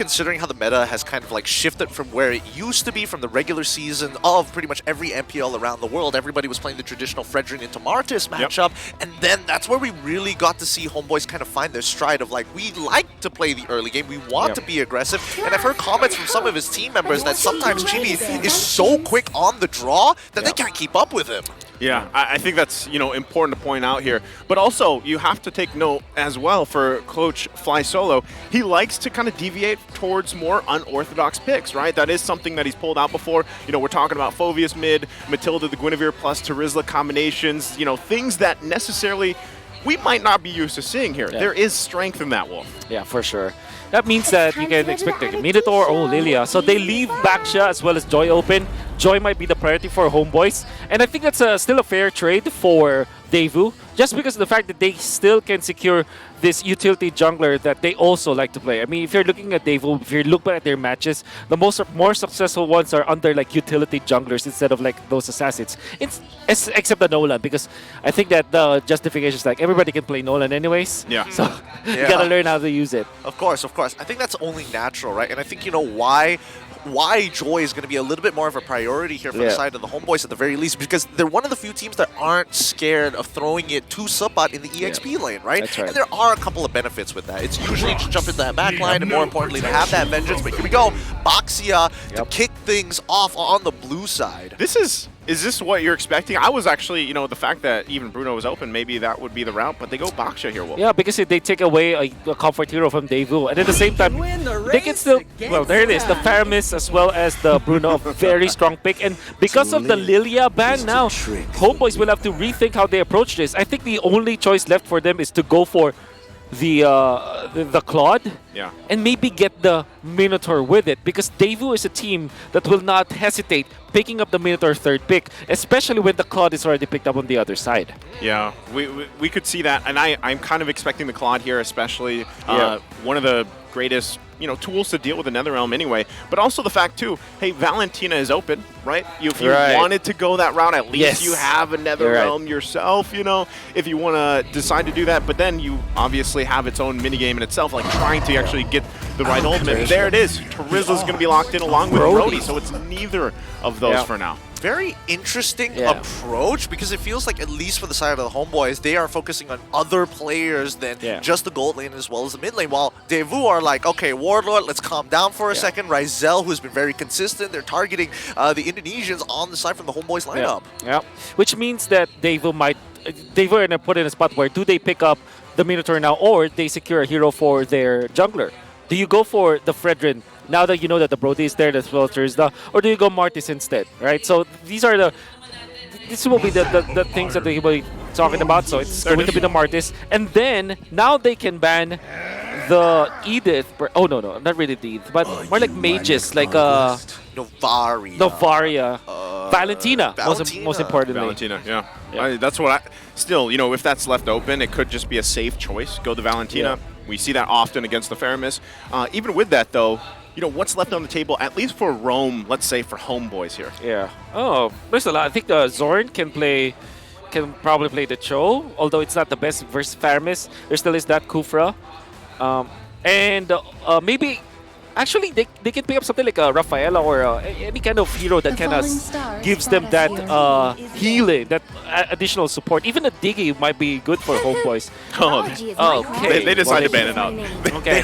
considering how the meta has kind of like shifted from where it used to be from the regular season of pretty much every MPL around the world. Everybody was playing the traditional Fredrin into Martis matchup, and then that's where we really got to see Homeboys kind of find their stride of like, we like to play the early game, we want to be aggressive, and I've heard comments from some of his team members that sometimes Chibi is so quick on the draw that they can't keep up with him. Yeah, I think that's, important to point out here. But also, you have to take note as well for Coach Fly Solo. He likes to kind of deviate towards more unorthodox picks, right? That is something that he's pulled out before. We're talking about Phoveus mid, Matilda the Guinevere plus Terizla combinations, things that necessarily we might not be used to seeing here. There is strength in that Wolf. Yeah, for sure. That means that you can expect like Minotaur or Lilia. So they leave Baksha as well as Joy open. Joy might be the priority for Homeboys. And I think that's still a fair trade for DEVU, just because of the fact that they still can secure this utility jungler that they also like to play. I mean, if you're looking at DEVU, if you look back at their matches, the more successful ones are under like utility junglers instead of like those assassins. Except the Nolan, because I think that the justification is like everybody can play Nolan anyways. Yeah. So you gotta learn how to use it. Of course. I think that's only natural, right? And I think why Joy is going to be a little bit more of a priority here from the side of the Homeboys at the very least, because they're one of the few teams that aren't scared of throwing it to Subbot in the EXP lane, right? That's right. And there are a couple of benefits with that. It's usually to jump into that back line and more importantly to have that vengeance, but here we go. Baxia to kick things off on the blue side. Is this what you're expecting? I was actually, the fact that even Bruno was open, maybe that would be the route, but they go Baksha here, Wolf. Yeah, because they take away a comfort hero from DEVU, and at the same time, they can still, well, there it is, the Faramis as well as the Bruno, very strong pick, and because of the Lilia ban now, Homeboys will have to rethink how they approach this. I think the only choice left for them is to go for the Claude and maybe get the Minotaur with it, because DEVU is a team that will not hesitate picking up the Minotaur third pick, especially when the Claude is already picked up on the other side. Yeah, we could see that, and I'm kind of expecting the Claude here, especially one of the greatest tools to deal with the Netherrealm anyway, but also the fact too, hey, Valentina is open, right? If you wanted to go that route, at least you have a Netherrealm yourself, if you want to decide to do that, but then you obviously have its own minigame in itself, like trying to actually get the right ultimate. There it is. Terizla's going to be locked in along with Brody, so it's neither of those for now. Very interesting approach, because it feels like, at least for the side of the Homeboys, they are focusing on other players than just the gold lane as well as the mid lane, while DEVU are like, okay, Warlord, let's calm down for a second. Ryzel, who's been very consistent, they're targeting the Indonesians on the side from the Homeboys lineup. Yeah, which means that DEVU are going to put in a spot where do they pick up the Minotaur now, or they secure a hero for their jungler? Do you go for the Fredrin now that you know that the Brody is there, as well as Terizla, or do you go Martis instead, right? So this will be the things that they will be talking about. So it's going to be the Martis, and then now they can ban the Edith. Oh no, not really the Edith, but more like mages, like Novaria, Valentina. Most importantly. Valentina, yeah. That's what still, if that's left open, it could just be a safe choice. Go to Valentina. We see that often against the Faramis. Even with that, though, what's left on the table, at least for Rome, let's say for Homeboys here? Yeah. Oh, there's a lot. I think the Zorn can probably play the Cho, although it's not the best versus Faramis. There still is that Kufra. And maybe... Actually, they can pick up something like a Rafaela or any kind of hero that kind of gives them that healing, that additional support. Even a Diggy might be good for Homeboys. Okay. They decided to ban it out. Okay.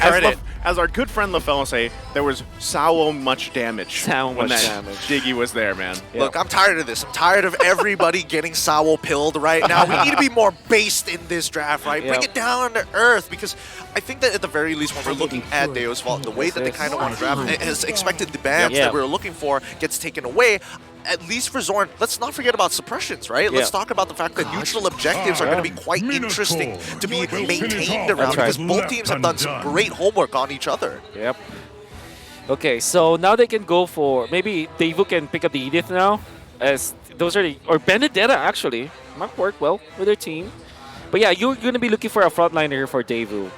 As our good friend LaFell say, there was so much damage when that Diggy was there, man. Yeah. Look, I'm tired of this. I'm tired of everybody getting Sawo pilled right now. We need to be more based in this draft, right? Bring it down to earth, because I think that at the very least, when we're looking at Deo's Vault, the way that they kind of want to draft, as expected, the bans that we were looking for gets taken away. At least for Zorn, let's not forget about suppressions, right? Let's talk about the fact that neutral objectives are going to be quite interesting to be maintained around, because both teams have done some great homework on each other. Yep. Okay, so now they can go for, maybe DEVU can pick up the Edith now, as those are or Benedetta actually. Might work well with their team. But yeah, you're going to be looking for a frontliner here for DEVU.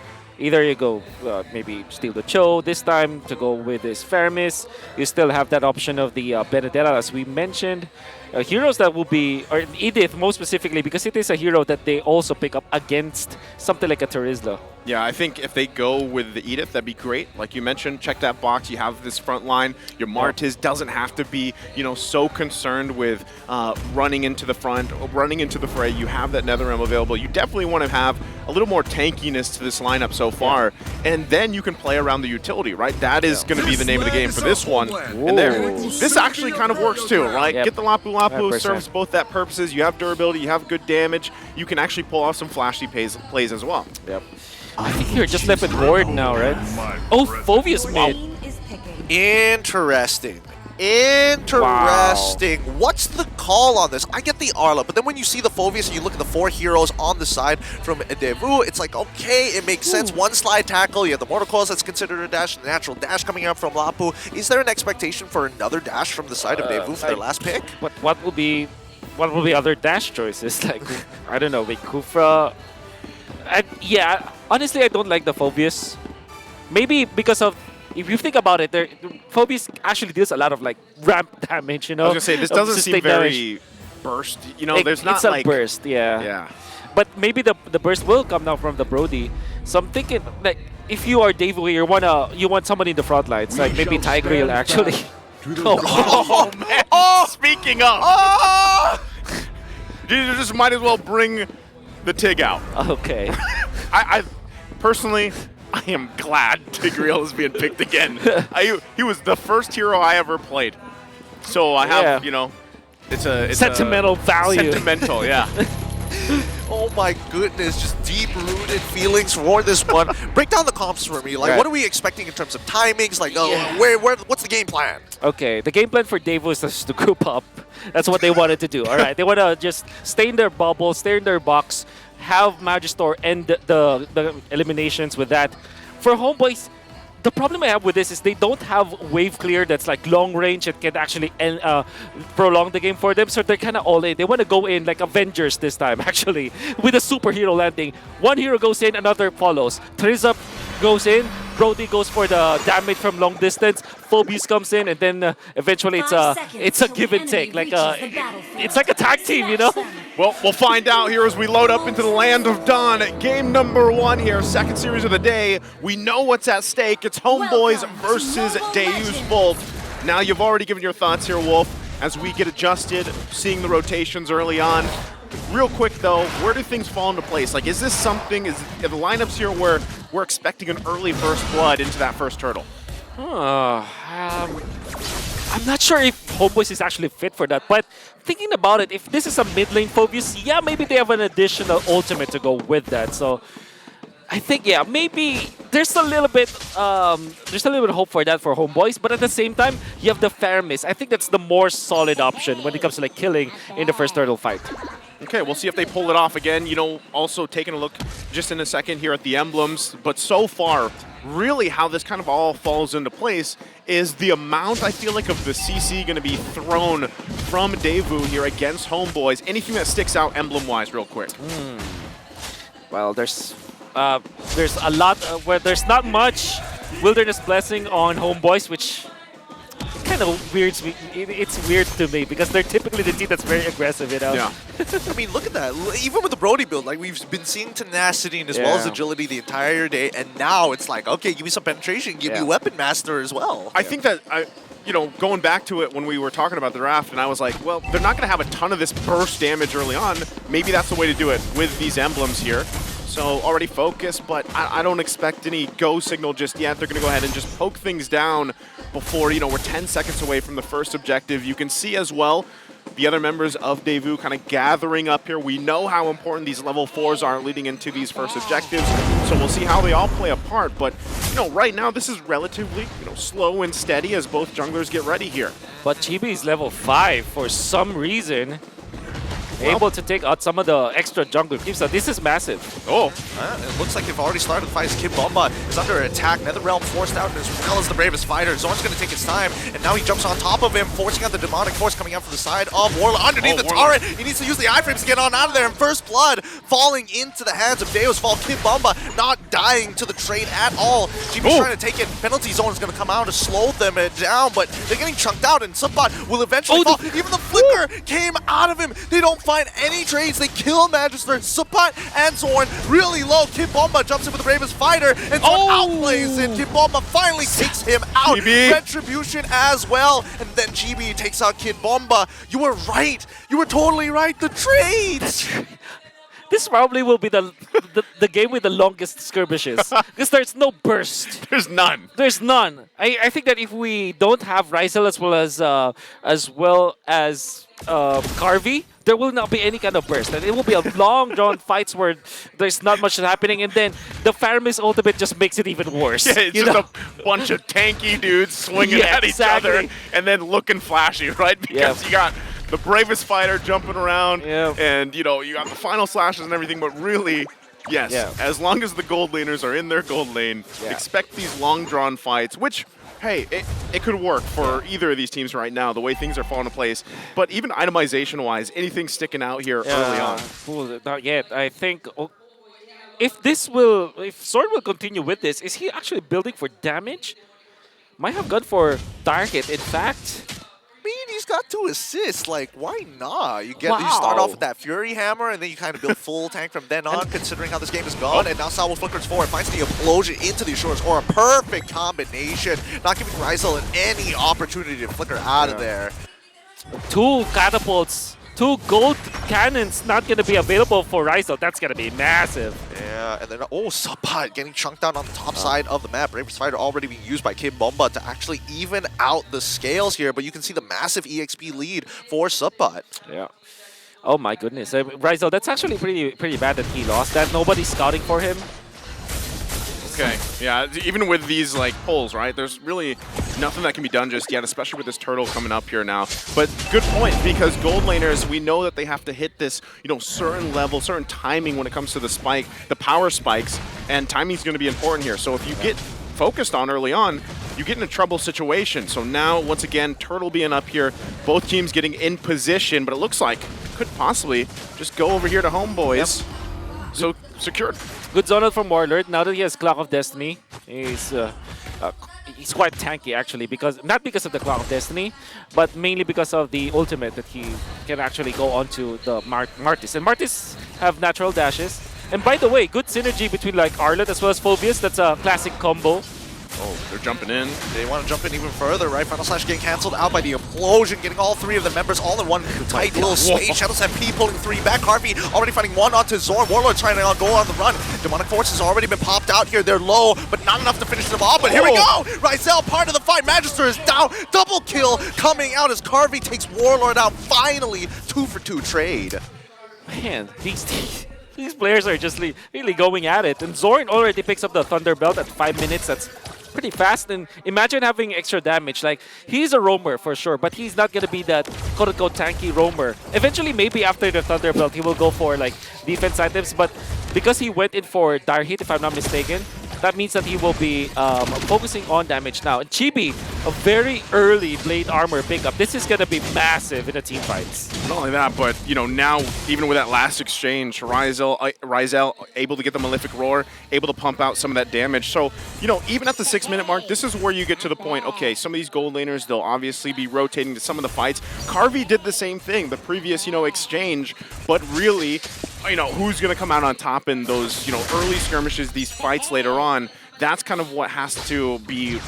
Either you go maybe steal the Cho this time to go with this Faramis. You still have that option of the Benedetta, as we mentioned. heroes that will be, or Edith most specifically, because it is a hero that they also pick up against something like a Terizla. Yeah, I think if they go with the Edith, that'd be great. Like you mentioned, check that box. You have this front line. Your Martiz doesn't have to be, so concerned with running into the front, running into the fray. You have that NetherRealm available. You definitely want to have a little more tankiness to this lineup so far, and then you can play around the utility, right? That is going to be the name of the game for this one. And this actually kind of works too, right? Yep. Get the Lapu Lapu, 100%. serves both that purposes. You have durability, you have good damage. You can actually pull off some flashy plays as well. Yep. I think you're just left with Ward now, right? Oh, Phobius mid. Interesting. Interesting. Wow. What's the call on this? I get the Arla, but then when you see the Phobius and you look at the 4 heroes on the side from DEVU, it's like, okay, it makes sense. One slide tackle, you have the Mortal Coils that's considered a dash, the natural dash coming up from Lapu. Is there an expectation for another dash from the side of DEVU for their last pick? But what will be other dash choices? Like, I don't know, like Kufra. Yeah, honestly, I don't like the Phobius. Maybe because of, if you think about it, the Phobius actually deals a lot of like ramp damage, I was gonna say, this doesn't seem very burst. There's not it's a like burst, yeah. Yeah. But maybe the burst will come now from the Brody. So I'm thinking, like, if you are DEVU, you want somebody in the front lines, like maybe Tigreal actually. Oh man! Speaking of, you just might as well bring the Tig out. Okay. I personally, I am glad Tigreal is being picked again. He was the first hero I ever played, so I have it's sentimental value. Sentimental, yeah. Oh my goodness, just deep-rooted feelings for this one. Break down the comps for me. Like, Right. what are we expecting in terms of timings? Like, what's the game plan? Okay, the game plan for DEVU is just to group up. That's what they wanted to do. All right, they want to just stay in their bubble, stay in their box, have Magister end the eliminations with that. For Homeboys, the problem I have with this is they don't have wave clear that's like long range and can actually prolong the game for them. So they're kind of all in. They want to go in like Avengers this time, actually, with a superhero landing. One hero goes in, another follows. Terizla goes in, Brody goes for the damage from long distance. Phobius comes in, and then eventually it's a give and take. Like it's like a tag team, Well, we'll find out here as we load up into the land of Dawn. Game number 1 here, second series of the day. We know what's at stake. It's Homeboys versus DEVU's Volt. Now, you've already given your thoughts here, Wolf, as we get adjusted, seeing the rotations early on. Real quick, though, where do things fall into place? Like, is this something, are the lineups here where we're expecting an early first blood into that first turtle? I'm not sure if Homeboys is actually fit for that, but thinking about it, if this is a mid lane Phobius, yeah, maybe they have an additional ultimate to go with that. So I think, yeah, maybe there's a little bit of hope for that for Homeboys, but at the same time, you have the Faramis. I think that's the more solid option when it comes to like killing in the first turtle fight. Okay, we'll see if they pull it off again. Also taking a look just in a second here at the emblems. But so far, really how this kind of all falls into place is the amount, I feel like, of the CC going to be thrown from DEVU here against Homeboys. Anything that sticks out emblem-wise real quick? Well, there's a lot where there's not much Wilderness Blessing on Homeboys, which kind of weirds me. It's weird to me because they're typically the team that's very aggressive, Yeah. I mean, look at that. Even with the Brody build, like, we've been seeing tenacity as well as agility the entire day, and now it's like, okay, give me some penetration, give me Weapon Master as well. I think that, going back to it when we were talking about the draft, and I was like, well, they're not going to have a ton of this burst damage early on. Maybe that's the way to do it with these emblems here. So already focused, but I don't expect any go signal just yet. They're going to go ahead and just poke things down before, we're 10 seconds away from the first objective. You can see as well the other members of DEVU kind of gathering up here. We know how important these level 4s are leading into these first objectives, so we'll see how they all play a part. But, right now this is relatively, slow and steady as both junglers get ready here. But Chibi is level 5 for some reason. able to take out some of the extra jungle creeps. So this is massive. Oh, it looks like they've already started the fight as Kid Bomba is under attack. NetherRealm forced out as well as the bravest fighter. Zorn's going to take his time, and now he jumps on top of him, forcing out the demonic force coming out from the side of Warlord. Underneath the turret, he needs to use the iframes to get on out of there, and first blood falling into the hands of Deo's Fall. Kid Bomba not dying to the trade at all. GB's trying to take it. Penalty Zone is going to come out to slow them down, but they're getting chunked out, and Subbot will eventually fall. Even the flicker came out of him. They don't find any trades. They kill Magister. Subbot and Zorn really low. Kid Bomba jumps in with the bravest fighter, and Zorn outplays it. Kid Bomba finally takes him out. GB. Retribution as well, and then GB takes out Kid Bomba. You were right. You were totally right. The trades. This probably will be the game with the longest skirmishes because there's no burst. There's none. There's none. I think that if we don't have Ryzel as well as Carvey, there will not be any kind of burst. And it will be a long drawn fights where there's not much happening, and then the Faramis ultimate just makes it even worse. Yeah, it's just a bunch of tanky dudes swinging at each other and then looking flashy, right? Because you got the bravest fighter jumping around, and you got the final slashes and everything, but really, yes, as long as the gold laners are in their gold lane, expect these long-drawn fights, which, hey, it could work for either of these teams right now, the way things are falling into place. But even itemization-wise, anything sticking out here early on? Not yet. I think if Sword will continue with this, is he actually building for damage? Might have gone for target, in fact. He's got 2 assists. Like, why not? You start off with that Fury Hammer, and then you kind of build full tank from then on, considering how this game is gone. And now Salvo flickers forward, finds the Implosion into the Ashores, or a perfect combination, not giving Ryzel any opportunity to flicker out of there. 2 catapults, 2 gold cannons not going to be available for Ryzel. That's going to be massive. Yeah, and then, Subbot getting chunked out on the top side of the map. Bravest Fighter already being used by Kid Bomba to actually even out the scales here, but you can see the massive EXP lead for Subbot. Yeah. Oh my goodness. Ryzel, that's actually pretty bad that he lost that. Nobody's scouting for him. Okay, yeah, even with these pulls, right? There's really nothing that can be done just yet, especially with this turtle coming up here now. But good point, because gold laners, we know that they have to hit this, certain level, certain timing when it comes to the spike, the power spikes, and timing's going to be important here. So if you get focused on early on, you get in a trouble situation. So now, once again, turtle being up here, both teams getting in position, but it looks like could possibly just go over here to Homeboys. Yep. So secured. Good zone out from Warlord. Now that he has Clock of Destiny, he's quite tanky actually, not because of the Clock of Destiny, but mainly because of the ultimate that he can actually go onto the Martis. And Martis have natural dashes. And by the way, good synergy between Arlet as well as Phobius. That's a classic combo. Oh, they're jumping in. They want to jump in even further, right? Final Slash getting cancelled out by the Implosion, getting all 3 of the members all in one tight little space. Shadows MP pulling 3 back. Harvey already finding 1 onto Zorn. Warlord trying to go on the run. Demonic Force has already been popped out here. They're low, but not enough to finish them off. But here we go! Ryzel, part of the fight. Magister is down. Double kill coming out as Carvey takes Warlord out. Finally, 2-for-2 trade. Man, these players are just really going at it. And Zorn already picks up the Thunder Belt at 5 minutes. That's pretty fast, and imagine having extra damage. He's a roamer for sure, but he's not going to be that quote-unquote tanky roamer. Eventually, maybe after the Thunder Belt, he will go for defense items, but because he went in for Dire Hit, if I'm not mistaken, that means that he will be focusing on damage now. And Chibi, a very early Blade Armor pickup. This is going to be massive in the team fights. Not only that, but now, even with that last exchange, Ryzel able to get the Malefic Roar, able to pump out some of that damage. So, even at the 6-minute mark, this is where you get to the point, okay, some of these gold laners, they'll obviously be rotating to some of the fights. Carvey did the same thing, the previous, exchange, but really, who's going to come out on top in those, early skirmishes, these fights later on? That's kind of what has to be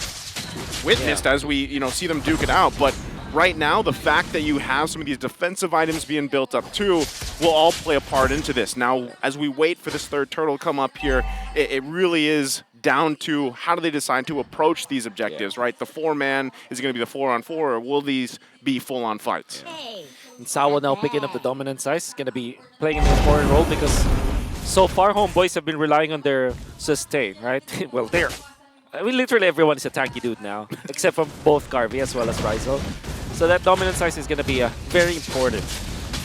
witnessed as we, see them duke it out. But right now, the fact that you have some of these defensive items being built up too will all play a part into this. Now, as we wait for this third turtle to come up here, it really is down to how do they decide to approach these objectives, right? The 4-man, is it going to be the 4-on-4, or will these be full-on fights? And Sawa now picking up the dominant size. Is going to be playing an important role because so far, Homeboys have been relying on their sustain, right? Well, literally everyone is a tanky dude now, except for both Carvey as well as Ryzel. So that dominant size is going to be very important.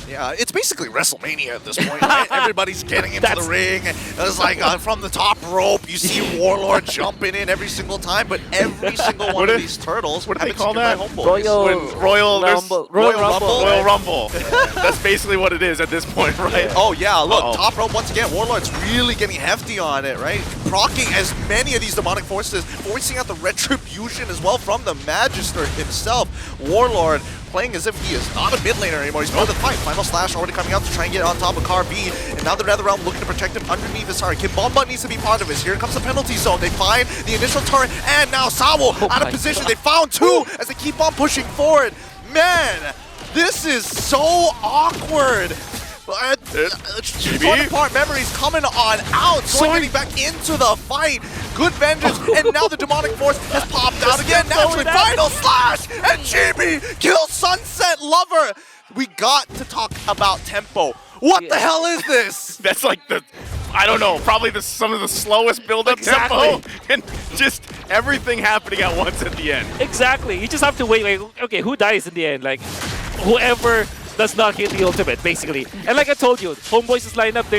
Yeah, it's basically WrestleMania at this point, right? Everybody's getting into the ring. It's like from the top rope, you see Warlord jumping in every single time, but every single one of these turtles. What do they call that? Royal Rumble. Royal Rumble. That's basically what it is at this point, right? Oh yeah, look, top rope once again. Warlord's really getting hefty on it, right? Procking as many of these demonic forces, forcing out the retribution as well from the Magister himself. Warlord playing as if he is not a mid laner anymore. He's part of the fight. Final slash already coming out to try and get on top of Car B. And now the NetherRealm looking to protect him underneath his heart. Kimbomba needs to be part of this. Here comes the penalty zone. They find the initial turret, and now Sawo out of position. God. They found two as they keep on pushing forward. Man, this is so awkward. Torn apart memories coming on out, getting back into the fight. Good vengeance, and now the demonic force has popped out again. Naturally, final slash, and GB kills Sunset Lover. We got to talk about tempo. What the hell is this? That's like I don't know, probably some of the slowest build-up tempo, and just everything happening at once at the end. Exactly. You just have to wait. Like, okay, who dies in the end? Like, whoever does not hit the ultimate, basically. And like I told you, Homeboys' lineup,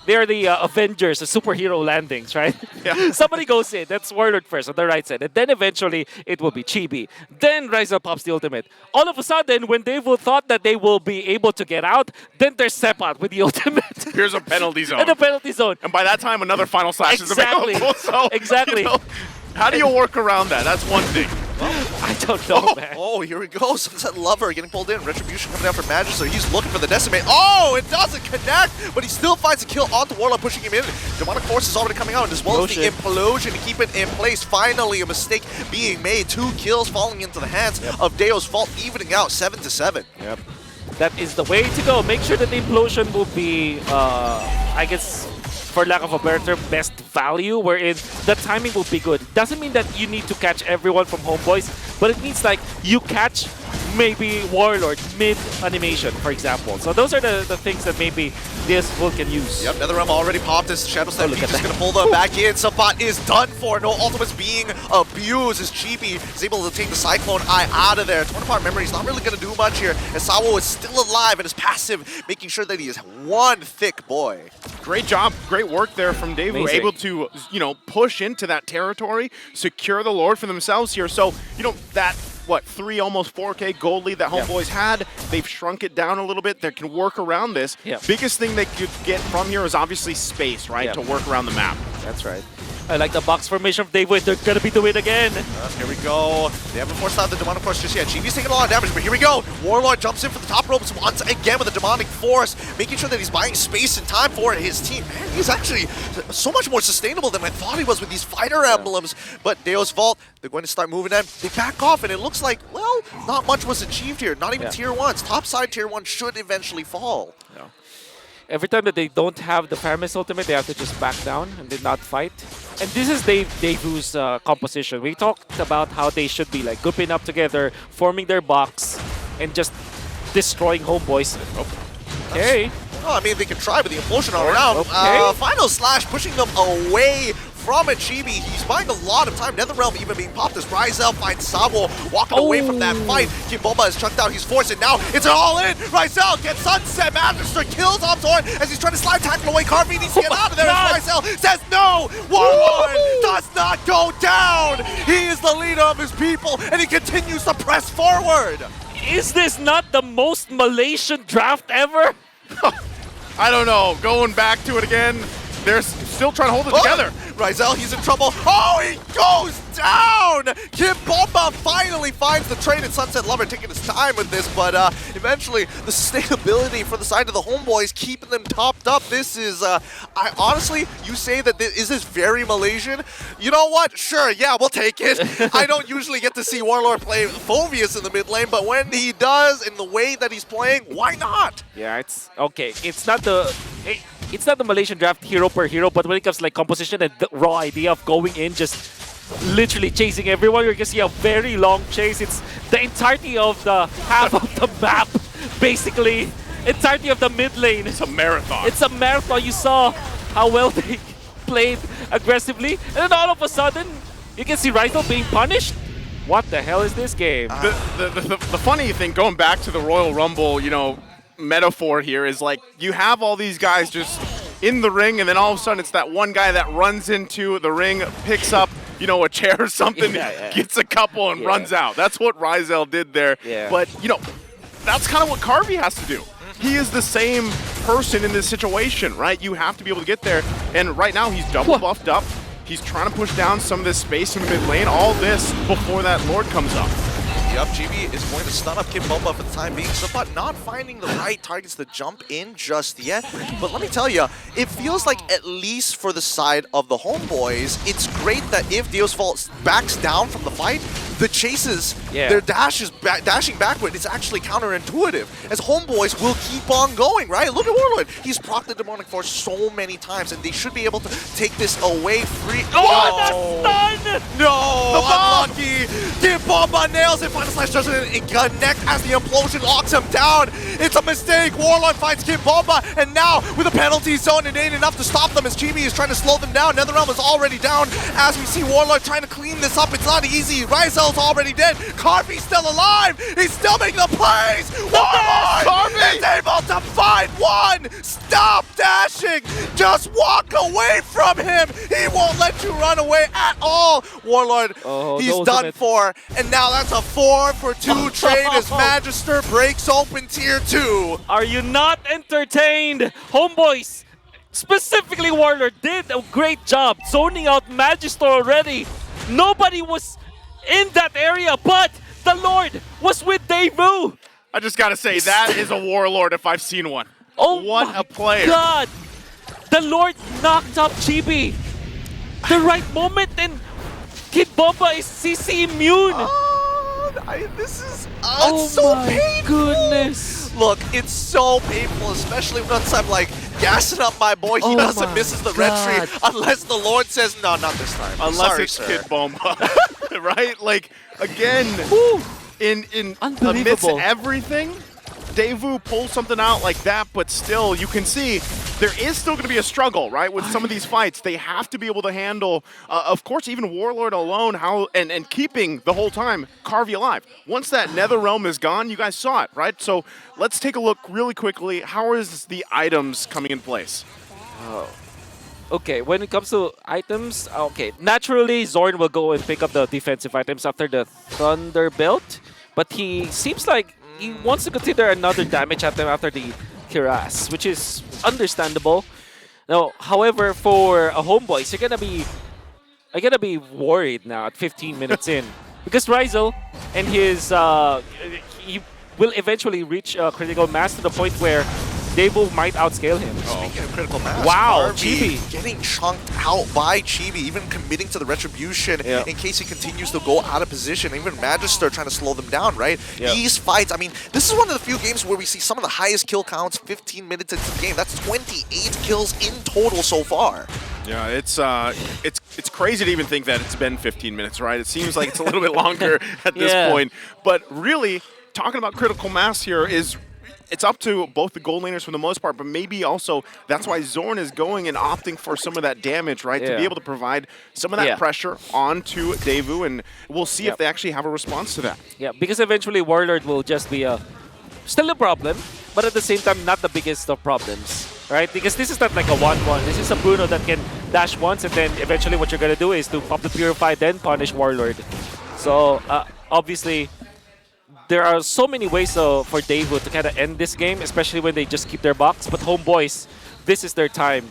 they're the Avengers, the superhero landings, right? Yeah. Somebody goes in, that's Warlord first on the right side, and then eventually it will be Chibi. Then Ryza pops the ultimate. All of a sudden, when DEVU thought that they will be able to get out, then there's Sepat with the ultimate. Here's a penalty zone. And a penalty zone. And by that time, another final slash is available. So, exactly. You know, how do you work around that? That's one thing. I don't know, man. Oh, here we go. Sunset Lover getting pulled in. Retribution coming down from Magister. He's looking for the Decimate. Oh, it doesn't connect, but he still finds a kill onto Warlord, pushing him in. Demonic Force is already coming out, as well as the Implosion to keep it in place. Finally, a mistake being made. 2 kills falling into the hands of Deo's Vault, evening out 7-7. Yep. That is the way to go. Make sure that the Implosion will be, I guess, for lack of a better term, best value, wherein the timing will be good. Doesn't mean that you need to catch everyone from Homeboys, but it means like you catch maybe Warlord mid-animation, for example. So those are the things that maybe this build can use. Yep, NetherRealm already popped his Shadow Step. He's just going to pull them back in. Sapat is done for. No ultimates being abused as Chibi is able to take the Cyclone Eye out of there. Torn apart memory is not really going to do much here. And Sawo is still alive and is passive, making sure that he is one thick boy. Great job, great work there from DEVU, able to, push into that territory, secure the Lord for themselves here. So, that, 3, almost 4K gold lead that Homeboys had, they've shrunk it down a little bit. They can work around this. Biggest thing they could get from here is obviously space, right, to work around the map. That's right. I like the box formation of DEVU. They're going to be doing it again. Here we go. They haven't forced out the Demonic Force just yet. GB's taking a lot of damage, but here we go. Warlord jumps in for the top ropes once again with the Demonic Force, making sure that he's buying space and time for his team. Man, he's actually so much more sustainable than I thought he was with these fighter emblems. But Deo's Vault, they're going to start moving in. They back off, and it looks like, well, not much was achieved here. Not even tier 1s. Top side tier 1 should eventually fall. Every time that they don't have the Paramis ultimate, they have to just back down and did not fight. And this is DEVU's composition. We talked about how they should be like grouping up together, forming their box, and just destroying Homeboys. Okay. Well, I mean, they can try with the Implosion all around. Final slash pushing them away from it. Chibi, he's buying a lot of time. NetherRealm even being popped as Ryzel finds Sabo walking away from that fight. Kimbomba has chucked out, he's forced it now. It's an all-in. Ryzel gets Sunset. Magister kills Omzorn as he's trying to slide tackle away. Carby needs to get out of there. Ryzel says no. Warlord does not go down. He is the leader of his people, and he continues to press forward. Is this not the most Malaysian draft ever? I don't know. Going back to it again, they're still trying to hold it together. Ryzel, he's in trouble. Oh, he goes down! Kimbomba finally finds the trade, and Sunset Lover taking his time with this, but eventually the sustainability for the side of the Homeboys keeping them topped up. This is, honestly, you say that is this very Malaysian? You know what? Sure, yeah, we'll take it. I don't usually get to see Warlord play Phoveus in the mid lane, but when he does, in the way that he's playing, why not? Yeah, it's okay. It's not the Malaysian draft hero per hero, but when it comes to like composition and the raw idea of going in, just literally chasing everyone, you're gonna see a very long chase. It's the entirety of the half of the map, basically. Entirety of the mid lane. It's a marathon. It's a marathon. You saw how well they played aggressively, and then all of a sudden, you can see Ryzel being punished. What the hell is this game? The funny thing, going back to the Royal Rumble, metaphor here is like you have all these guys just in the ring, and then all of a sudden it's that one guy that runs into the ring, picks up, you know, a chair or something, gets a couple and runs out. That's what Ryzel did there. But, you know, that's kind of what Carvey has to do. He is the same person in this situation, right? You have to be able to get there. And right now he's double buffed up. He's trying to push down some of this space in the mid lane. All this before that Lord comes up. Yep, GB is going to stun up Kid Bomba for the time being, but not finding the right targets to jump in just yet. But let me tell you, it feels like at least for the side of the Homeboys, it's great that if Deosvault backs down from the fight, the chases, their dashing backward, it's actually counterintuitive, as Homeboys will keep on going, right? Look at Warlord. He's procced the Demonic Force so many times, and they should be able to take this away free. Oh, that's done! No, unlucky. Kid Bomba nails it. Final Slash doesn't connect as the implosion locks him down. It's a mistake. Warlord finds Kid Bomba, and now with a penalty zone, it ain't enough to stop them as Chibi is trying to slow them down. NetherRealm is already down as we see Warlord trying to clean this up. It's not easy. Ryzel's already dead. Carvey's still alive. He's still making the plays. Warlord is able to find one. Stop dashing. Just walk away from him. He won't let you run away at all. Warlord, he's done for. And now that's a 4-for-2 trade as Magister breaks open tier 2. Are you not entertained? Homeboys, specifically Warlord, did a great job zoning out Magister already. Nobody was in that area, but the Lord was with DEVU. I just gotta say, that is a Warlord if I've seen one. Oh, what a player. God! The Lord knocked up Chibi. The right moment, and Kid Bomba is CC immune. This is so my painful. Goodness. Look, it's so painful, especially once I'm like gassing up my boy. He doesn't misses the red tree unless the Lord says no, not this time. Unless Sorry, it's sir. Kid Bomba, right? Like again, in amidst everything, DEVU pulls something out like that, but still, you can see there is still going to be a struggle, right? With some of these fights, they have to be able to handle, of course, even Warlord alone, and keeping the whole time Carvey alive. Once that NetherRealm is gone, you guys saw it, right? So let's take a look really quickly. How is the items coming in place? Okay, when it comes to items, naturally Zorn will go and pick up the defensive items after the Thunder Belt, but he seems like he wants to consider another damage item after the Kiras, which is understandable. Now, however, for a Homeboys, you're gonna be worried now at 15 minutes in, because Ryzel and his he will eventually reach critical mass to the point where DEVU might outscale him. Speaking of critical mass, wow, Chibi Chibi getting chunked out by Chibi, even committing to the retribution in case he continues to go out of position. Even Magister trying to slow them down, right? These fights, I mean, this is one of the few games where we see some of the highest kill counts 15 minutes into the game. That's 28 kills in total so far. Yeah, it's crazy to even think that it's been 15 minutes, right? It seems like it's a little bit longer at this point. But really, talking about critical mass here is it's up to both the gold laners for the most part, but maybe also that's why Zorn is going and opting for some of that damage, right? To be able to provide some of that pressure onto DEVU, and we'll see if they actually have a response to that. Yeah, because eventually Warlord will just be still a problem, but at the same time not the biggest of problems, right? Because this is not like a 1-1. This is a Bruno that can dash once, and then eventually what you're going to do is to pop the Purify, then punish Warlord. So obviously, there are so many ways for DEVU to kind of end this game, especially when they just keep their box. But Homeboys, this is their time.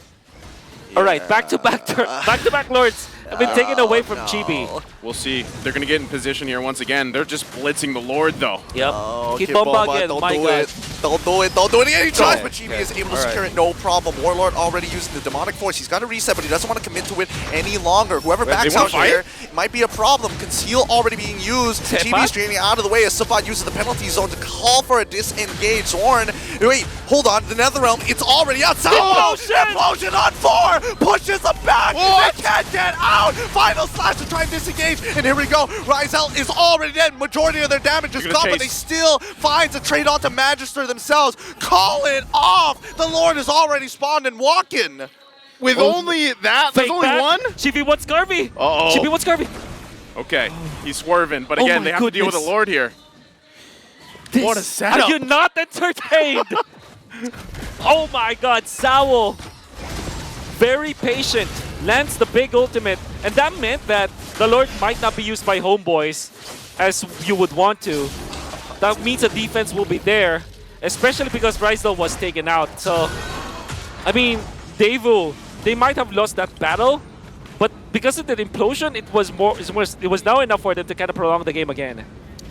All right, back-to-back Lords have been taken away from Chibi. We'll see. They're going to get in position here once again. They're just blitzing the Lord, though. Yep. Kid Bomba again, don't my do God. it. Don't do it. Don't do it again. He tries, but Chibi is able to secure it, no problem. Warlord already using the Demonic Force. He's got to reset, but he doesn't want to commit to it any longer. Whoever backs out here, it might be a problem. Conceal already being used. Chibi's draining out of the way as Sabat uses the penalty zone to call for a disengage. Zorn, wait, hold on. The NetherRealm, it's already outside. Implosion on 4, pushes them back. They can't get out. Final slash to try and disengage, and here we go. Ryzel is already dead. Majority of their damage is gone, but they still finds a trade onto Magister themselves. Call it off. The Lord is already spawned and walking. With only that, there's only one? Chibi wants Garvey. Chibi wants Garvey. Okay, he's swerving, but again, they have to deal with the Lord here. What a setup. Are you not entertained? Oh my god, Sawo! Very patient, lands the big ultimate, and that meant that the Lord might not be used by homeboys as you would want to. That means the defense will be there, especially because Rysel was taken out. So, I mean, DEVU, they might have lost that battle, but because of the implosion, it was now enough for them to kind of prolong the game again.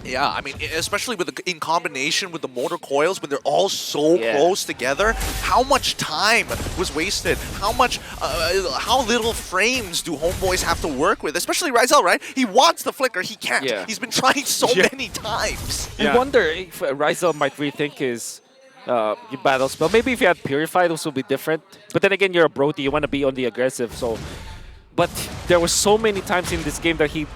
Yeah, I mean, especially in combination with the motor coils, when they're all so close together, how much time was wasted? How little frames do homeboys have to work with? Especially Rysel, right? He wants the flicker, he can't. Yeah. He's been trying so many times. I wonder if Rysel might rethink his battle spell. Maybe if he had Purify, those would be different. But then again, you're a Brody, you want to be on the aggressive. So, but there were so many times in this game that he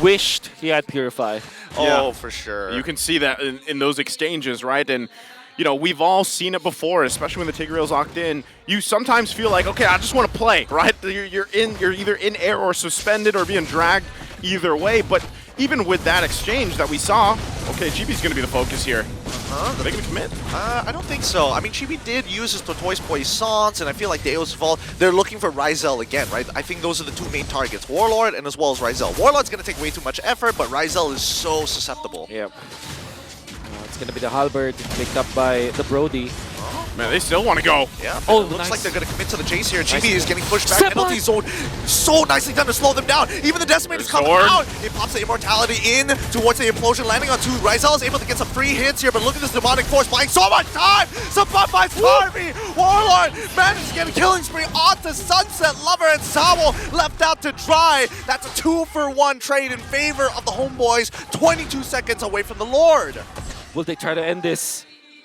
wished he had Purify. Oh, for sure. You can see that in those exchanges, right? And, you know, we've all seen it before, especially when the Tigreal's locked in. You sometimes feel like, okay, I just want to play, right? You're either in air or suspended or being dragged either way. But even with that exchange that we saw, okay, GB's going to be the focus here. Are they going to commit? I don't think so. I mean, Chibi did use his Tortoise Poissons, and I feel like Deo's Vault, they're looking for Rysel again, right? I think those are the two main targets, Warlord and as well as Rysel. Warlord's going to take way too much effort, but Rysel is so susceptible. Yep. It's going to be the Halberd picked up by the Brody. Man, they still want to go. Yeah, oh, it looks nice. like they're going to commit to the chase here. GB Nice. is getting pushed back. Step Penalty back. zone. So nicely done to slow them down. Even the Decimator's coming sword. out. It pops the Immortality in towards the Implosion, landing on two. Rysel is able to get some free hits here, but look at this Demonic Force buying so much time. Some buff by Harvey. Warlord manages to get a killing spree onto Sunset Lover, and Sawo left out to dry. That's a 2-for-1 trade in favor of the homeboys. 22 seconds away from the Lord. Will they try to end this?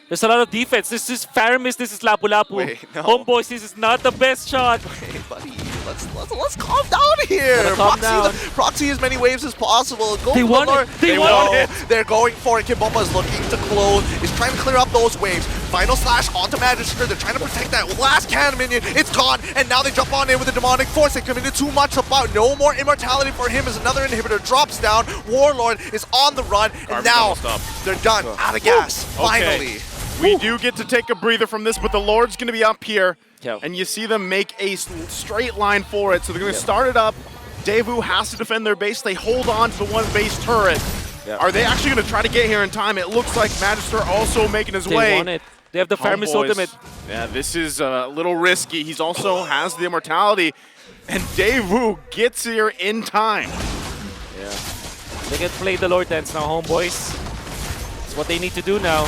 There's a lot of defense. This is Faramis, this is Lapu Lapu. Wait, no. Homeboys, this is not the best shot. Hey, buddy, let's calm down here. Calm down. Proxy as many waves as possible. Go They for want the it. Lord. They want it. They're going for it. Kibomba is looking to close. Is trying to clear up those waves. Final slash onto Magister. They're trying to protect that last cannon minion. It's gone, and now they jump on in with the Demonic Force. They committed too much about no more immortality for him as another inhibitor drops down. Warlord is on the run, and Garbage now almost up. they're done. Out of gas. Finally. Okay. We do get to take a breather from this, but the Lord's going to be up here, Yep. and you see them make a straight line for it. So they're going to start it up. DEVU has to defend their base. They hold on to the one base turret. Yep. Are they actually going to try to get here in time? It looks like Magister also making his They way. want it. They have the Faramis Homeboys. ultimate. Yeah, this is a little risky. He's also has the immortality, and DEVU gets here in time. Yeah. They can play the Lord Dance now, homeboys. It's what they need to do now.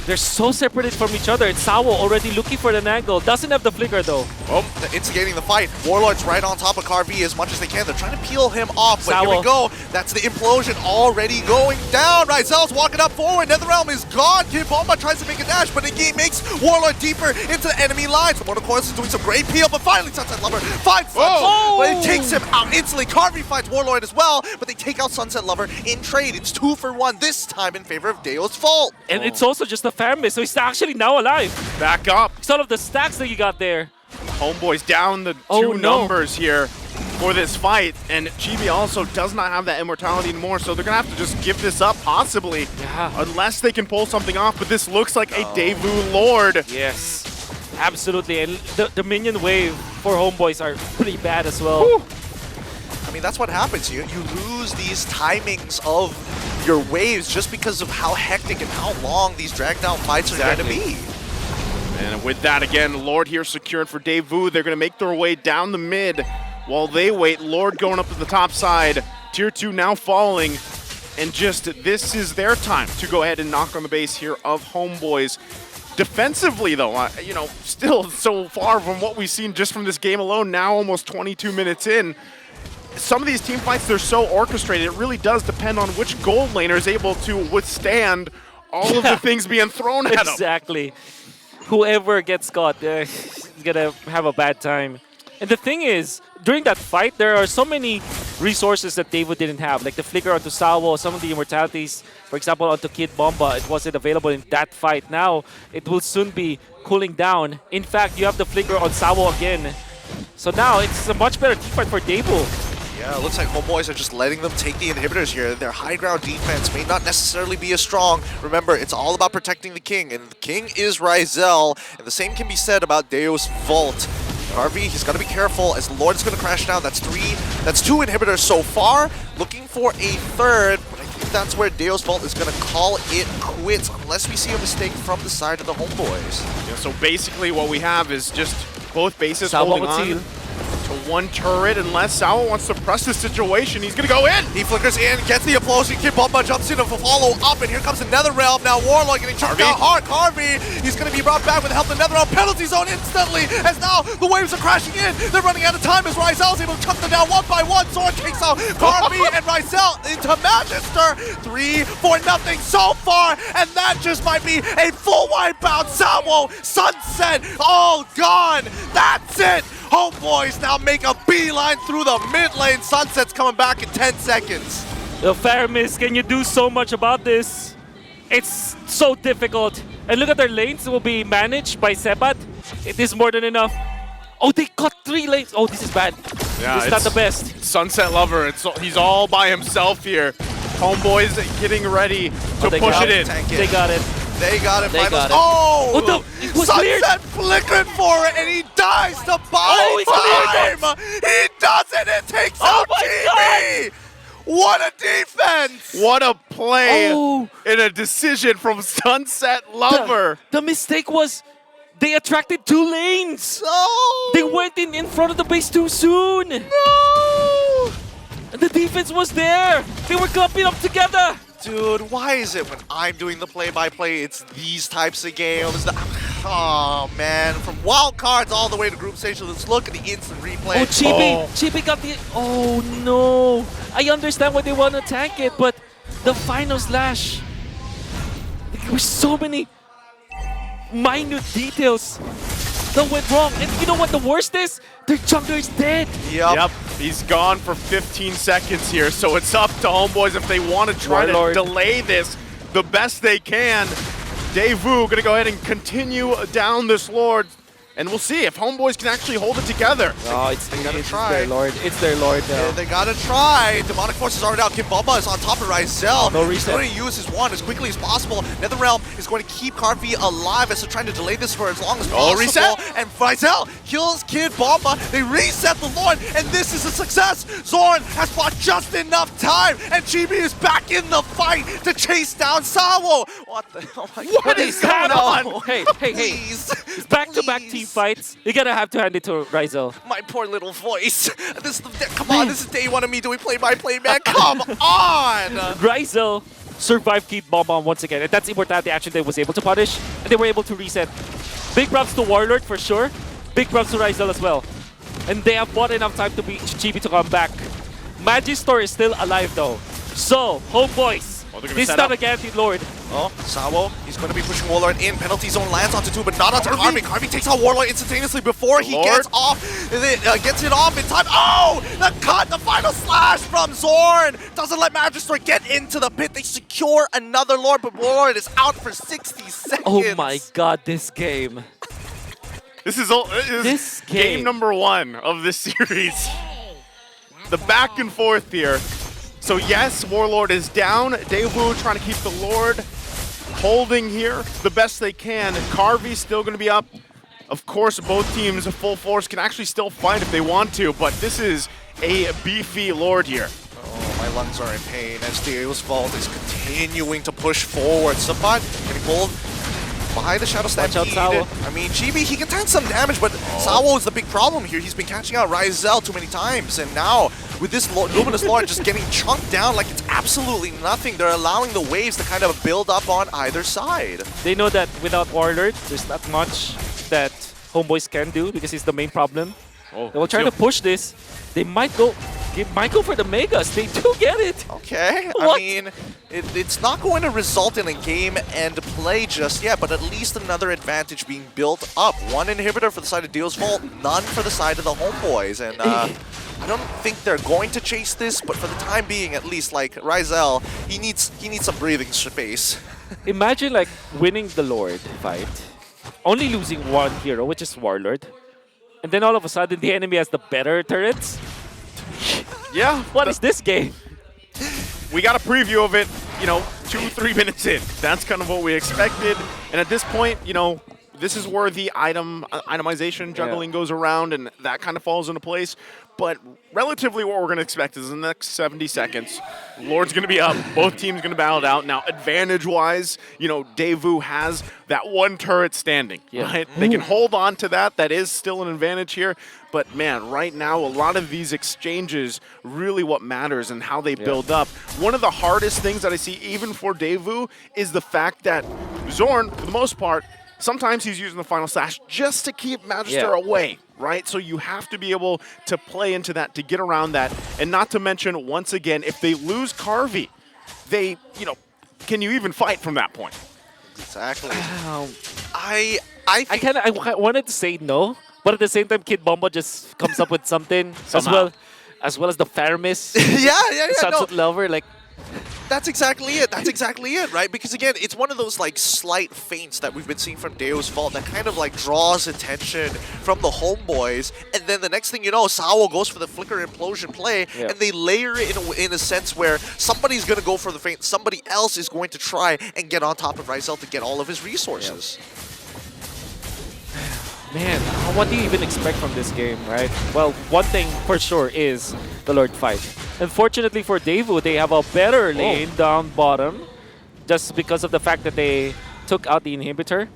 They're so separated from each other. It's Sawo already looking for an angle. Doesn't have the flicker though. Oh, instigating the fight. Warlord's right on top of Carv as much as they can. They're trying to peel him off, but here we Sawo. go. That's the implosion already going down. Ryzel's walking up forward. Netherrealm is gone. Kibomba tries to make a dash, but it makes Warlord deeper into the enemy lines. The Mortal Coils is doing some great peel, but finally Sunset Lover finds Oh! but it takes him out instantly. Carvey finds Warlord as well, but they take out Sunset Lover in trade. It's 2-for-1 this time in favor of Deo's Fault. And it's also just a Faramis, so he's actually now alive. Back up. It's all of the stacks that you got there. Homeboys down the Oh, two no. numbers here for this fight, and Chibi also does not have that immortality anymore, so they're gonna have to just give this up possibly, Yeah. unless they can pull something off. But this looks like a DEVU Lord. Yes, absolutely. And the minion wave for homeboys are pretty bad as well. Whew. I mean, that's what happens. You lose these timings of your waves just because of how hectic and how long these dragged out fights are going to Exactly. be. And with that, again, Lord here secured for DEVU. They're gonna make their way down the mid while they wait. Lord going up to the top side. Tier 2 now falling. And just, this is their time to go ahead and knock on the base here of Homeboys. Defensively, though, you know, still so far from what we've seen just from this game alone, now almost 22 minutes in. Some of these team fights, they're so orchestrated, it really does depend on which gold laner is able to withstand all of the things being thrown at them. Exactly. Whoever gets caught is gonna have a bad time. And the thing is, during that fight, there are so many resources that DEVU didn't have, like the flicker onto Sawo, some of the immortalities, for example, onto Kid Bomba. It wasn't available in that fight. Now, it will soon be cooling down. In fact, you have the flicker on Sawo again. So now, it's a much better team fight for DEVU. Yeah, Yeah, it looks like Homeboys are just letting them take the inhibitors here. Their high ground defense may not necessarily be as strong. Remember, it's all about protecting the king, and the king is Ryzel, and the same can be said about Deus Vault. Harvey, he's got to be careful as the Lord is going to crash down. That's 2 inhibitors so far. Looking for a third, but I think that's where Deus Vault is going to call it quits unless we see a mistake from the side of the Homeboys. Yeah, so basically what we have is just both bases Salvo holding on Matil. to one turret. Unless Sao wants to press the situation, he's going to go in. He flickers in, gets the implosion, Kid Bomba jumps in to follow up, and here comes another realm. Now Warlord getting chucked out hard. Harvey, he's going to be brought back with the help of the Netherrealm penalty zone instantly, as now the waves are crashing in. They're running out of time as Ryzel is able to chuck them down one by one. Sword takes out Harvey and Ryzel into Magister. 3-0 so far, and that just might be a full wipeout. Salvo, Sunset, all gone. That's it. Homeboys now make a beeline through the mid lane. Sunset's coming back in 10 seconds. The Faramis, can you do so much about this? It's so difficult. And look at their lanes will be managed by Sebat. It is more than enough. Oh, they got 3 lanes. Oh, this is bad. Yeah, this is not the best. Sunset Lover, he's all by himself here. Homeboys getting ready to they push got it in. They got it. They got it. They Finals. got it. Oh! It was cleared. Sunset flickered for it, and he dies to buy Oh, he cleared time. He does it. It takes Oh out my TV. What a defense! What a play Oh. in a decision from Sunset Lover. The mistake was they attracted 2 lanes. No! They went in front of the base too soon. No! And the defense was there. They were clumping up together. Dude, why is it when I'm doing the play-by-play, it's these types of games? Oh, man. From wild cards all the way to group stage, let's look at the instant replay. Oh, Chibi got the... Oh, no. I understand why they want to tank it, but the final slash... There were so many minute details that went wrong. And you know what the worst is? Their jungler is dead. Yep, he's gone for 15 seconds here, so it's up to Homeboys if they want to try Warlord. to delay this the best they can. DEVU gonna go ahead and continue down this Lord, and we'll see if Homeboys can actually hold it together. Oh, it's try. their Lord. It's their Lord now. Yeah, they gotta try. Demonic Forces are out. Kimbomba is on top of Ryzel. No He's reset. going to use his wand as quickly as possible. Netherrealm is going to keep Carvey alive as they're trying to delay this for as long as possible. reset. And Ryzel kills Kid Bomba. They reset the Lord, and this is a success. Zorn has bought just enough time, and Chibi is back in the fight to chase down Sawo. What the hell? What is going on? Hey, Please. back-to-back Please. team fights. You gotta have to hand it to Ryzel. My poor little voice. Come on, this is day one of me doing play-by-play, man. Come on! Ryzel survived Kid Bomb once again, and that's Immortality action they was able to punish, and they were able to reset. Big props to Warlord for sure. Big props to Ryzel as well. And they have bought enough time to beat Chibi to come back. Magister is still alive though. So, Homeboys, they're gonna this is set not up. a guaranteed Lord. Oh, Sawo, he's going to be pushing Warlord in. Penalty zone lands onto 2, but not onto Carvey. Carvey takes out Warlord instantaneously before he gets off. Gets it off in time. Oh, the cut, the final slash from Zorn. Doesn't let Magister get into the pit. They secure another Lord, but Warlord is out for 60 seconds. Oh my god, this game. This is This game game. number 1 of this series. The back and forth here. So yes, Warlord is down. DEVU trying to keep the Lord holding here the best they can. Carvey's still going to be up. Of course, both teams full force can actually still fight if they want to, but this is a beefy Lord here. Oh, my lungs are in pain as Deus Vault is continuing to push forward. Sabat getting pulled behind the Shadow Watch out, Stampede. Sawo. I mean, Chibi, he can tank some damage, but Sawo is the big problem here. He's been catching out Ryzel too many times, and now with this Luminous Lord just getting chunked down like it's absolutely nothing, they're allowing the waves to kind of build up on either side. They know that without Warlord, there's not much that Homeboys can do because he's the main problem. They will try to push this. They might go for the Megas. They do get it. Okay, What? I mean, it's not going to result in a game-end play just yet, but at least another advantage being built up. 1 inhibitor for the side of Deus Vault, none for the side of the Homeboys, and I don't think they're going to chase this, but for the time being, at least, like Ryzel, he needs some breathing space. Imagine like winning the Lord fight, only losing 1 hero, which is Warlord, and then all of a sudden the enemy has the better turrets. Yeah. What is this game? We got a preview of it, 2-3 minutes in. That's kind of what we expected. And at this point, this is where the itemization juggling goes around, and that kind of falls into place. But relatively what we're going to expect is in the next 70 seconds, Lord's going to be up, both teams going to battle it out. Now, advantage-wise, DEVU has that one turret standing, right? They can hold on to that. That is still an advantage here. But, man, right now, a lot of these exchanges really what matters and how they build up. One of the hardest things that I see, even for DEVU, is the fact that Zorn, for the most part, sometimes he's using the final slash just to keep Magister away, right? So you have to be able to play into that, to get around that. And not to mention, once again, if they lose Carvey, they, can you even fight from that point? Exactly. I wanted to say no, but at the same time, Kid Bomba just comes up with something as well as the Faramis. Sunset Lover, like. That's exactly it. That's exactly it, right? Because again, it's one of those like slight feints that we've been seeing from Deo's Vault that kind of like draws attention from the homeboys, and then the next thing you know, Sawo goes for the flicker implosion play, and they layer it in a sense where somebody's gonna go for the feint, somebody else is going to try and get on top of Rizel to get all of his resources. Man, what do you even expect from this game, right? Well, one thing for sure is the Lord fight. Unfortunately for DEVU, they have a better lane down bottom just because of the fact that they took out the inhibitor.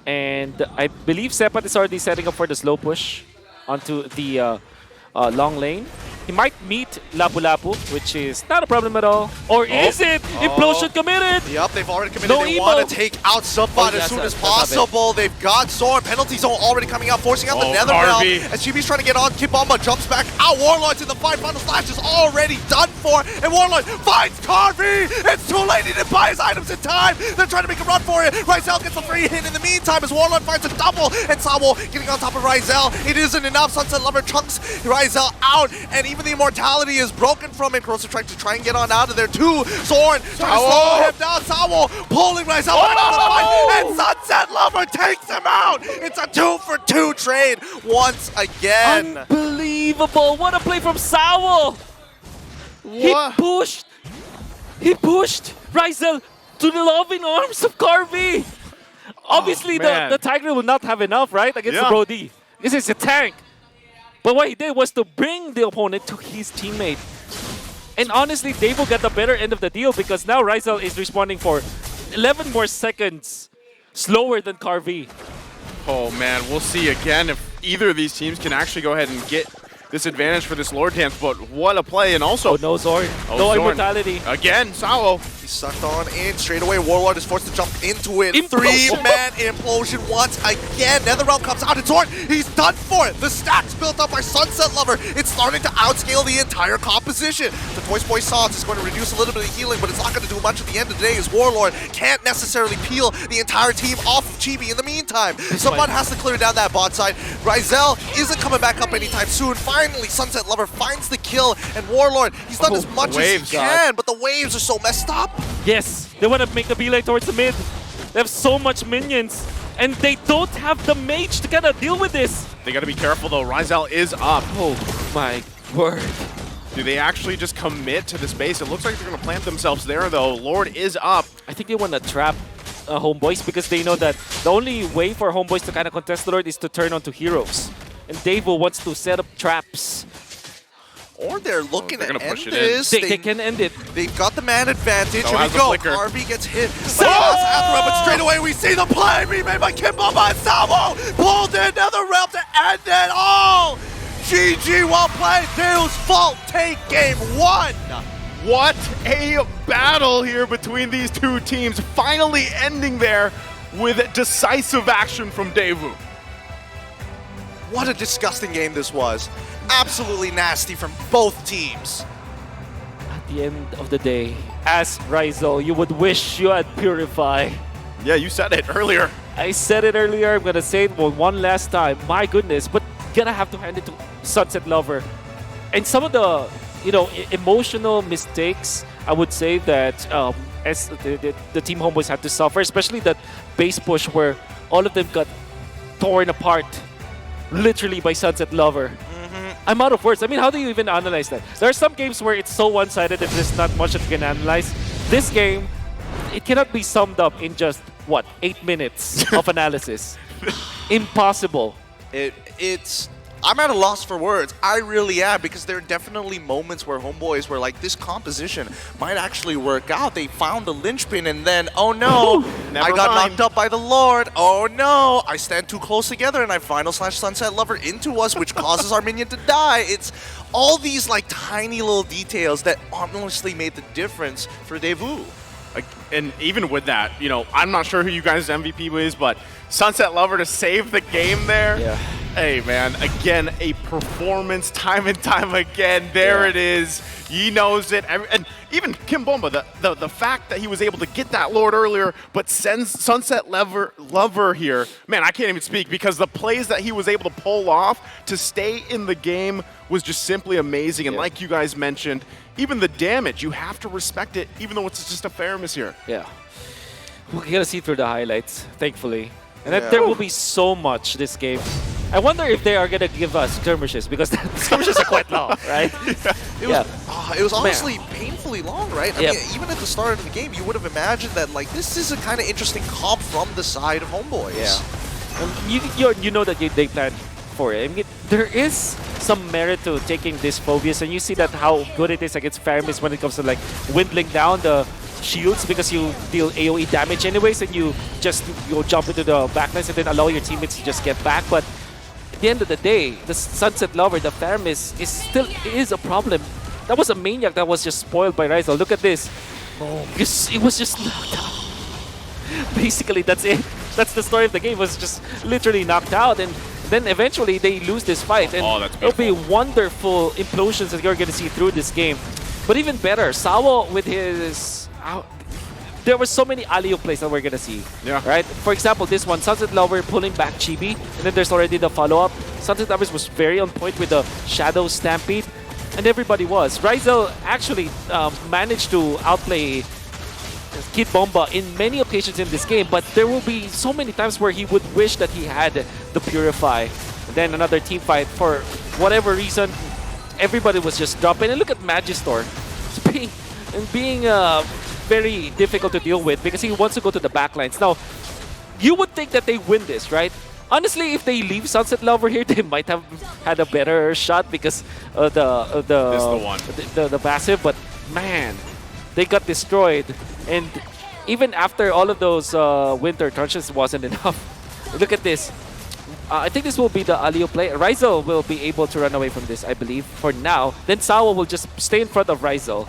And I believe Sepat is already setting up for the slow push onto the long lane. He might meet Lapu Lapu, which is not a problem at all. Or is it? Implosion committed! Yep, they've already committed. They want to take out Subbot as soon as possible. They've got Zorn. Penalty zone already coming out, forcing out the Nether Realm. As Chibi's trying to get on, Kibamba jumps back out. Warlord's in the fight. Final Slash is already done for. And Warlord finds Carvey! It's too late. He didn't buy his items in time. They're trying to make a run for it. Rizel gets the free hit in the meantime as Warlord finds a double. And Sawo getting on top of Rizel. It isn't enough. Sunset Lover chunks Rizel out. And even the immortality is broken from him. Crosser trying to get on out of there too. Zorn trying to slow him down. Sawo pulling Rizel out of the fight. And Sunset Lover takes him out. It's a 2-for-2 trade once again. Unbelievable. What a play from Sawo. He pushed Rizel to the loving arms of Carvey. Obviously, the Tiger will not have enough, right? Against the Brody. This is a tank. But what he did was to bring the opponent to his teammate. And honestly, DEVU got the better end of the deal because now Rizel is responding for 11 more seconds slower than Carvey. Oh man, we'll see again if either of these teams can actually go ahead and get this advantage for this Lord dance, but what a play, and also... no Zorn. No Zorn. Immortality. Again, Sawo. He's sucked on in. Straight away, Warlord is forced to jump into it. Three-man implosion once again. Netherrealm comes out. It's Zorn. He's done for it. The stacks built up by Sunset Lover. It's starting to outscale the entire composition. The Toys Boy Sauce is going to reduce a little bit of healing, but it's not going to do much at the end of the day as Warlord can't necessarily peel the entire team off of Chibi in the meantime. Someone has to clear down that bot side. Rizel isn't coming back up anytime soon. Finally, Sunset Lover finds the kill, and Warlord, he's done as much as he can, but the waves are so messed up. Yes, they want to make the beeline towards the mid. They have so much minions, and they don't have the mage to kind of deal with this. They got to be careful, though. Rizel is up. Oh, my word. Do they actually just commit to this base? It looks like they're going to plant themselves there, though. Lord is up. I think they want to trap Homeboys because they know that the only way for Homeboys to kind of contest the Lord is to turn onto heroes. And DEVU wants to set up traps. Or they're looking to end this. They can end it. They've got the man advantage. Here we go. Harvey gets hit. But straight away we see the play being made by Kimbaba and Salvo. Pulled in another realm to end it all. GG, well played. Deo's Vault take game 1. What a battle here between these two teams. Finally ending there with decisive action from DEVU. What a disgusting game this was. Absolutely nasty from both teams. At the end of the day, as Rizel, you would wish you had Purify. Yeah, you said it earlier. I said it earlier. I'm going to say it one last time. My goodness, but gonna have to hand it to Sunset Lover. And some of the, emotional mistakes, I would say that as the Team Homeboys had to suffer, especially that base push where all of them got torn apart literally by Sunset Lover. I'm out of words. I mean, how do you even analyze that? There are some games where it's so one-sided that there's not much that you can analyze. This game, it cannot be summed up in just, what, 8 minutes of analysis. Impossible. It's I'm at a loss for words. I really am, because there are definitely moments where homeboys were like, this composition might actually work out. They found the linchpin, and then, oh no, I got knocked up by the Lord. Oh no, I stand too close together, and I final slash Sunset Lover into us, which causes our minion to die. It's all these like tiny little details that honestly made the difference for DEVU. And even with that, you know, I'm not sure who you guys' MVP is, but Sunset Lover to save the game there. Yeah. Hey, man, again, a performance time and time again. There it is. He knows it. And even Kim Bomba, the fact that he was able to get that Lord earlier, but sends Sunset Lover here, man, I can't even speak, because the plays that he was able to pull off to stay in the game was just simply amazing. And like you guys mentioned, even the damage, you have to respect it, even though it's just a fair miss here. Yeah. We're going to see through the highlights, thankfully. And then there will be so much this game. I wonder if they are going to give us skirmishes, because the skirmishes are quite long, right? It was honestly painfully long, right? I mean, even at the start of the game, you would have imagined that like this is a kind of interesting comp from the side of homeboys. Yeah. You know that they planned for it. I mean, there is some merit to taking this Phobius, and you see that how good it is against Faramis when it comes to like whittling down the shields, because you deal AoE damage anyways, and you just jump into the backlines and then allow your teammates to just get back. But at the end of the day, the Sunset Lover, the Faramis, is a problem. That was a maniac that was just spoiled by Rizal. Look at this. Because it was just knocked out. Basically, that's it. That's the story of the game. It was just literally knocked out, and then eventually they lose this fight. And it'll be wonderful implosions that you're going to see through this game. But even better, Sawo with his... there were so many alley-oop plays that we're going to see. Right? For example, this one, Sunset Lover pulling back Chibi, and then there's already the follow-up. Sunset Lover was very on point with the Shadow Stampede, and everybody was. Rizal actually managed to outplay Kid Bomba in many occasions in this game, but there will be so many times where he would wish that he had the Purify. And then another team fight, for whatever reason, everybody was just dropping. And look at Magistor. It's being very difficult to deal with, because he wants to go to the backlines. Now, you would think that they win this, right? Honestly, if they leave Sunset Lover here, they might have had a better shot because of the passive. But man, they got destroyed. And even after all of those winter trunches wasn't enough. Look at this. I think this will be the alley-oop play. Rizal will be able to run away from this, I believe, for now. Then Sawa will just stay in front of Rizal.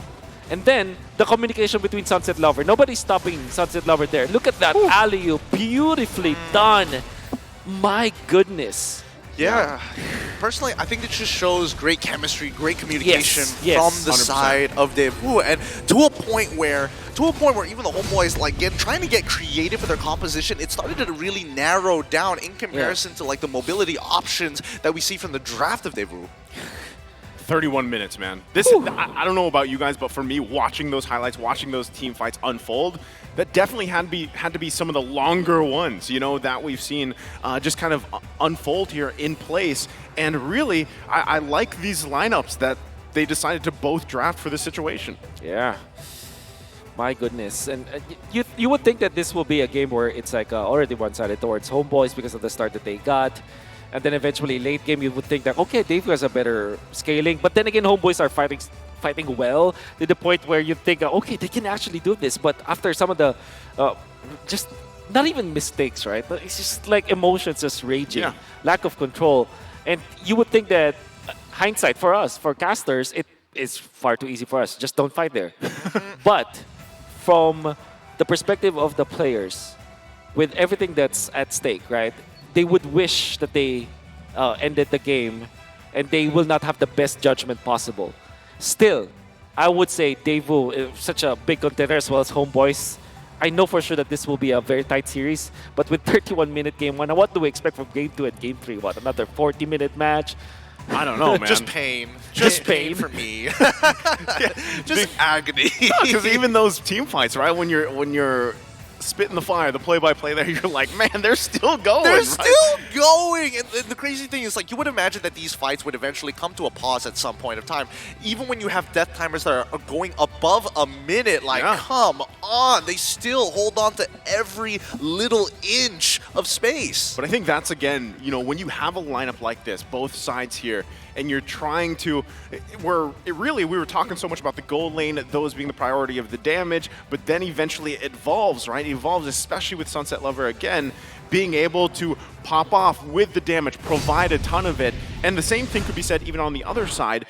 And then the communication between Sunset Lover. Nobody's stopping Sunset Lover there. Look at that alley-oop. Beautifully done. My goodness. Yeah. Personally, I think it just shows great chemistry, great communication Yes. from the 100%. side of DEVU, and to a point where even the homeboys like trying to get creative with their composition, it started to really narrow down in comparison to like the mobility options that we see from the draft of DEVU. 31 minutes, man. This I don't know about you guys, but for me, watching those highlights, watching those team fights unfold, that definitely had to be some of the longer ones, you know, that we've seen just kind of unfold here in place. And really, I like these lineups that they decided to both draft for this situation. Yeah. My goodness. And you would think that this will be a game where it's like already one-sided towards homeboys because of the start that they got. And then eventually, late game, you would think that, okay, DEVU has a better scaling. But then again, homeboys are fighting well to the point where you think, okay, they can actually do this. But after some of the, just not even mistakes, right? But it's just like emotions just raging, lack of control. And you would think that hindsight for us, for casters, it is far too easy for us. Just don't fight there. But from the perspective of the players, with everything that's at stake, right? They would wish that they ended the game, and they will not have the best judgment possible. Still, I would say DEVU is such a big contender as well as homeboys. I know for sure that this will be a very tight series, but with 31-minute game 1, what do we expect from game 2 and game 3? What, another 40-minute match? I don't know, man. Just pain. Just pain for me. Just agony. Because even those team fights, right? When you're spit in the fire, the play-by-play there, you're like, man, they're still going. They're right? still going! And the crazy thing is, like, you would imagine that these fights would eventually come to a pause at some point of time. Even when you have death timers that are going above a minute, like, come on! They still hold on to every little inch of space. But I think that's, again, you know, when you have a lineup like this, both sides here, and you're trying to, we were talking so much about the gold lane, those being the priority of the damage, but then eventually it evolves, right? It evolves, especially with Sunset Lover again, being able to pop off with the damage, provide a ton of it. And the same thing could be said even on the other side